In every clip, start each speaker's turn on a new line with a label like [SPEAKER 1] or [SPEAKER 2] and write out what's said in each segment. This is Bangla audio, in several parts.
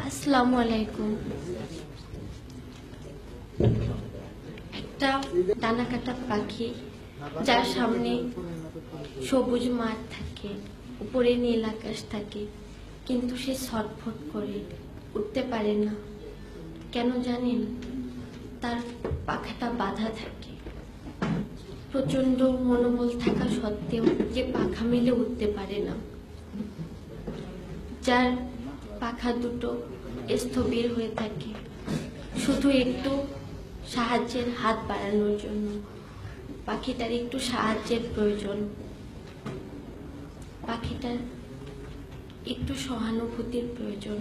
[SPEAKER 1] আসসালামু আলাইকুম। একটা ডানা কাটা পাখি যার সামনে সবুজ মাঠ থাকে, উপরে নীল আকাশ থাকে, কিন্তু সে ছটফট করে উঠতে পারে না। কেন জানেন? তার পাখাটা বাঁধা থাকে। প্রচন্ড মনোবল থাকা সত্ত্বেও যে পাখা মেলে উঠতে পারে না, যার পাখা দুটো স্থবির হয়ে থাকে শুধু একটু সাহায্যের হাত বাড়ানোর জন্য। পাখিটার একটু সাহায্যের প্রয়োজন, পাখিটার একটু সহানুভূতির প্রয়োজন।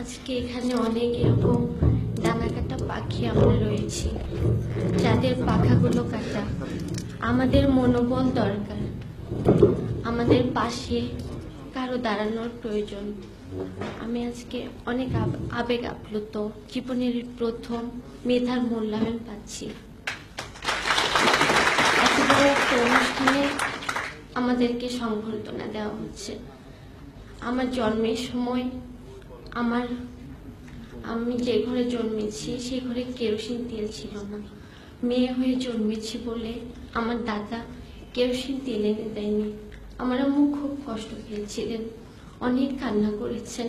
[SPEAKER 1] আজকে এখানে অনেক এরকম ডানা কাটা পাখি আমরা রয়েছি, যাদের পাখাগুলো কাটা। আমাদের মনোবল দরকার, আমাদের পাশে কারো দাঁড়ানোর প্রয়োজন। আমি আজকে অনেক আবেগ আপ্লুত। জীবনের প্রথম মেধার মূল্যায়ন পাচ্ছি। এত বড় একটা অনুষ্ঠানে আমাদেরকে সংবর্ধনা দেওয়া হচ্ছে। আমার জন্মের সময় আমি যে ঘরে জন্মেছি সেই ঘরে কেরোসিন তেল ছিল না। মেয়ে হয়ে জন্মেছি বলে আমার দাদা কেরোসিন তেল এনে দেয়নি। আমার আম্মু খুব কষ্ট পেয়েছিলেন, অনেক কান্না করেছেন।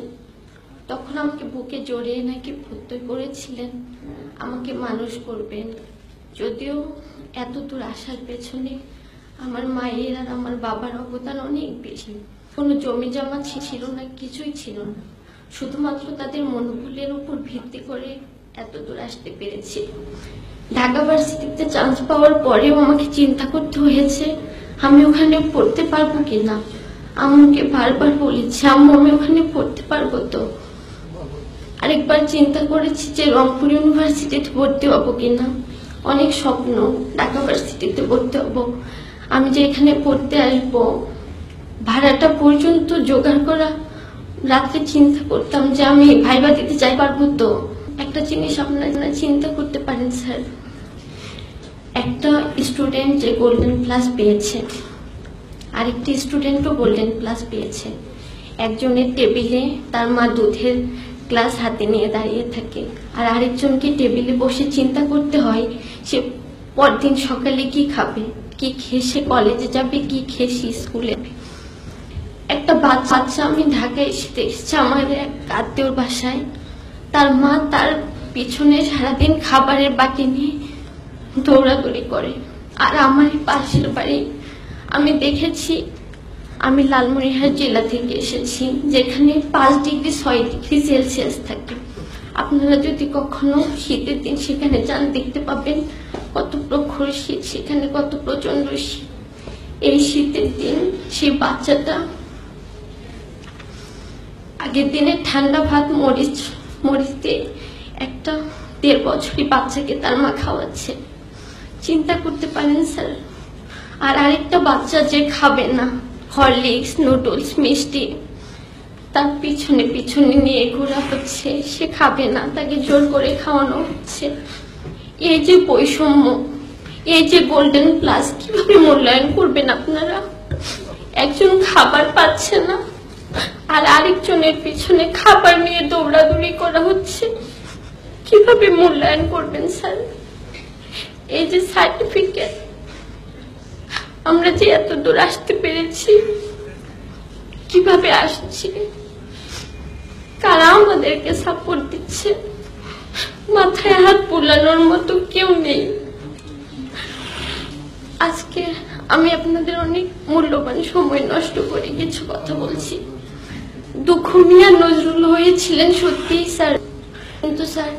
[SPEAKER 1] তখন আমাকে বুকে জড়িয়ে নাকি প্রত্যয় করেছিলেন আমাকে মানুষ করবেন। যদিও এত দূর আসার পেছনে আমার মায়ের আর আমার বাবার অবদান অনেক বেশি। কোনো জমি জমা ছিল না, কিছুই ছিল না। শুধুমাত্র তাদের মনোবলের উপর ভিত্তি করে এত দূর আসতে পেরেছি। ঢাকা ভার্সিটিতে চান্স পাওয়ার পরেও আমাকে চিন্তা করতে হয়েছে আমি ওখানে পড়তে পারবো কিনা। আম্মুকে বারবার বলেছি, আম্মু আমি ওখানে পড়তে পারবো তো। আরেকবার চিন্তা করেছি যে রংপুর ইউনিভার্সিটিতে ভর্তি হবো কিনা। অনেক স্বপ্ন, ঢাকা ভার্সিটিতে ভর্তি হবো। আমি যে এখানে পড়তে আসবো, ভাড়াটা পর্যন্ত জোগাড় করা। রাত্রে চিন্তা করতাম যে আমি ভাইবা দিতে যাই পারবো তো। একটা জিনিস আপনারা চিন্তা করতে পারেন স্যার, একটা স্টুডেন্ট যে গোল্ডেন প্লাস পেয়েছে, আরেকটি স্টুডেন্টও গোল্ডেন প্লাস পেয়েছে। একজনের টেবিলে তার মা দুধের গ্লাস হাতে নিয়ে দাঁড়িয়ে থাকে, আর আরেকজনকে টেবিলে বসে চিন্তা করতে হয় সে পরদিন সকালে কি খাবে, কি খেয়ে সে কলেজে যাবে, কি খেয়ে সে স্কুলে। একটা বাচ্চা আমি ঢাকায় এসে দেখছি আমার এক আত্মীয়র বাসায়, তার মা তার পিছনে সারাদিন খাবারের বাটি নিয়ে দৌড়াদৌড়ি করে। আর আমার পাশের বাড়ি আমি দেখেছি, আমি লালমনিরহাট জেলা থেকে এসেছি, যেখানে 5 ডিগ্রি 6 ডিগ্রি সেলসিয়াস থাকে। আপনারা যদি কখনো শীতের দিন সেখানে যান, দেখতে পাবেন কত প্রখর শীত, সেখানে কত প্রচন্ড শীত। এই শীতের দিন সেই বাচ্চাটা আগের দিনে ঠান্ডা ভাত মরিচ দিয়ে একটা 1.5 বছরই বাচ্চাকে তার মা খাওয়াচ্ছে। চিন্তা করতে পারেন স্যার। আর আরেকটা বাচ্চা যে খাবে না হরলিক্স, নুডলস, মিষ্টি, তার পিছনে নিয়ে ঘোরা হচ্ছে, সে খাবে না, তাকে জোর করে খাওয়ানো হচ্ছে। এই যে বৈষম্য, এই যে গোল্ডেন প্লাস, কিভাবে মূল্যায়ন করবেন আপনারা? একজন খাবার পাচ্ছে না আর আরেকজনের পিছনে খাবার নিয়ে দৌড়াদৌড়ি করা হচ্ছে, কিভাবে মূল্যায়ন করবেন স্যার? এই যে সার্টিফিকেট, আমরা যে এত দূর আসতে পেরেছি, কিভাবে আসছি, কারা আমাদেরকে সাপোর্ট দিচ্ছে? মাথায় হাত বুলানোর মতো কেউ নেই। আজকে আমি আপনাদের অনেক মূল্যবান সময় নষ্ট করে কিছু কথা বলছি। দুঃখু মিয়া নজরুল হয়েছিলেন সত্যিই স্যার, কিন্তু স্যার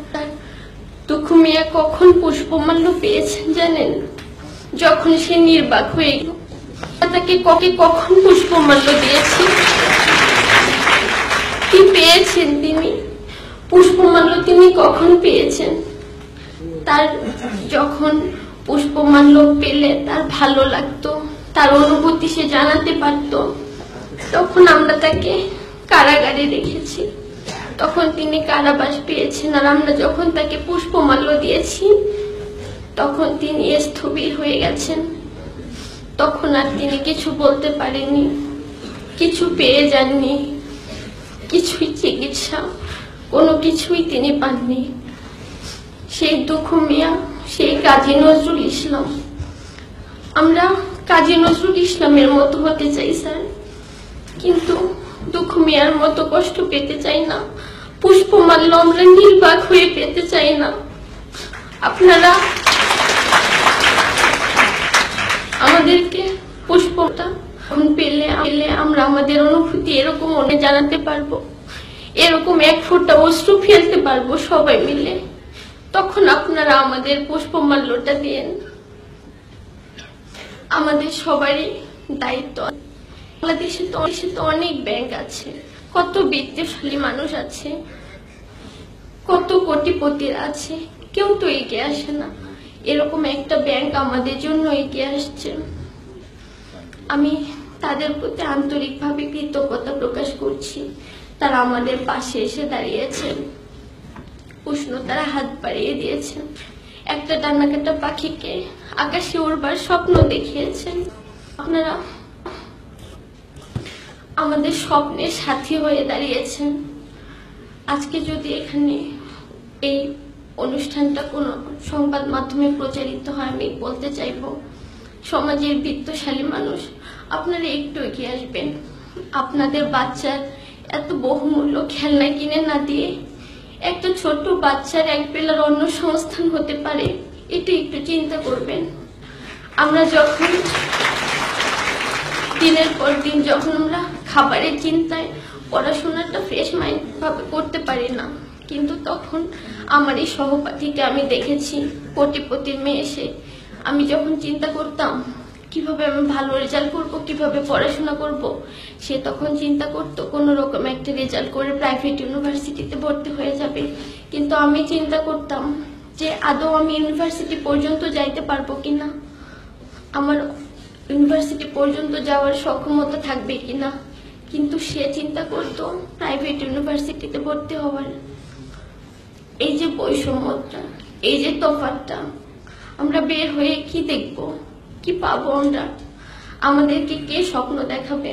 [SPEAKER 1] দুঃখু মিয়া কখন পুষ্পমাল্য পেয়েছেন জানেন? যখন সে নির্বাক হয়ে গেল। তাকে কখন পুষ্পমাল্য দিয়েছি? কি পেয়েছেন তিনি? পুষ্পমাল্য তিনি কখন পেয়েছেন? তার যখন পুষ্পমাল্য পেলে তার ভালো লাগতো, তার অনুভূতি সে জানাতে পারত, তখন আমরা তাকে কারাগারে রেখেছি, তখন তিনি কারাবাস পেয়েছেন। আর আমরা যখন তাকে পুষ্পমাল্য দিয়েছি তখন তিনি স্থবির হয়ে গেছেন। তখন আর তিনি কিছু বলতে পারেননি, কিছু পেয়ে যাননি, কিছুই চিকিৎসা কোনো কিছুই তিনি পাননি। সেই দুঃখু মিয়া, সেই কাজী নজরুল ইসলাম। আমরা কাজী নজরুল ইসলামের মতো হতে চাই স্যার, কিন্তু দুঃখু মিয়ার মতো কষ্ট পেতে চাই না। পুষ্পমাল্য আমরা নির্বাক হয়ে পেতে চাই না। আপনারা আমাদেরকে পুষ্পটা পেলে আমরা আমাদের অনুভূতি এরকম মনে জানাতে পারবো, এরকম এক ফোঁটা অশ্রু ফেলতে পারবো সবাই মিলে। তখন আপনারা আমাদের পুষ্পমাল্যটা দিয়েন। আমাদের সবারই দায়িত্ব। বাংলাদেশে তো অনেক ব্যাংক আছে, কত বিত্তশালী মানুষ আছে, কত কোটিপতির আছে, কেউ তো এগিয়ে আসে না। এরকম একটা ব্যাংক আমাদের জন্য এগিয়ে আসছে। আমি তাদের প্রতি আন্তরিকভাবে কৃতজ্ঞতা প্রকাশ করছি। তারা আমাদের পাশে এসে দাঁড়িয়েছেন, উষ্ণতারা হাত বাড়িয়ে দিয়েছেন, একটা ডানাকাটা পাখিকে আকাশে উড়বার স্বপ্ন দেখিয়েছেন। আপনারা আমাদের স্বপ্নের সাথী হয়ে দাঁড়িয়েছেন। আজকে যদি এখানে এই অনুষ্ঠানটা কোনো সংবাদ মাধ্যমে প্রচারিত হয়, আমি বলতে চাইব, সমাজের বিত্তশালী মানুষ আপনারা একটু এগিয়ে আসবেন। আপনাদের বাচ্চার এত বহুমূল্য খেলনা কিনে না দিয়ে একটা ছোট্ট বাচ্চার এক বেলার অন্য সংস্থান হতে পারে, এটা একটু চিন্তা করবেন। আমরা যখন দিনের পর দিন যখন আমরা খাবারের চিন্তায় পড়াশোনাটা ফ্রেশ মাইন্ড ভাবে করতে পারি না, কিন্তু তখন আমার এই সহপাঠীকে আমি দেখেছি, কোটিপতির মেয়ে এসে, আমি যখন চিন্তা করতাম কিভাবে আমি ভালো রেজাল্ট করব, কিভাবে পড়াশোনা করব, সে তখন চিন্তা করতো কোনো রকম একটা রেজাল্ট করে প্রাইভেট ইউনিভার্সিটিতে ভর্তি হয়ে যাবে। কিন্তু আমি চিন্তা করতাম যে আদৌ আমি ইউনিভার্সিটি পর্যন্ত যাইতে পারবো কিনা, আমার ইউনিভার্সিটি পর্যন্ত যাওয়ার সক্ষমতা থাকবে কিনা। কিন্তু সে চিন্তা করতো প্রাইভেট ইউনিভার্সিটিতে ভর্তি হওয়ার। এই যে বৈষম্যটা, এই যে তফাৎটা, আমরা বের হয়ে কি দেখবো, কি পাবো আমরা? আমাদেরকে কে স্বপ্ন দেখাবে?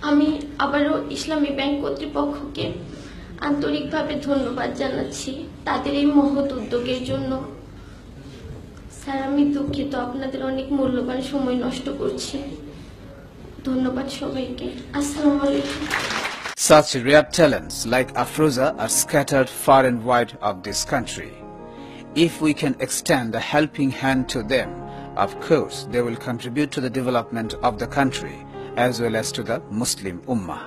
[SPEAKER 1] আমি আবারও ইসলামী ব্যাংক কর্তৃপক্ষকে আন্তরিকভাবে ধন্যবাদ জানাচ্ছি তাদের এই মহৎ উদ্যোগের জন্য। স্যার, আমি দুঃখিত, আপনাদের অনেক মূল্যবান সময় নষ্ট করছি। ধন্যবাদ সবাইকে। আসসালামু আলাইকুম।
[SPEAKER 2] Such rare talents like Afroza are scattered far and wide of this country. If we can extend a helping hand to them, of course they will contribute to the development of the country as well as to the Muslim Ummah.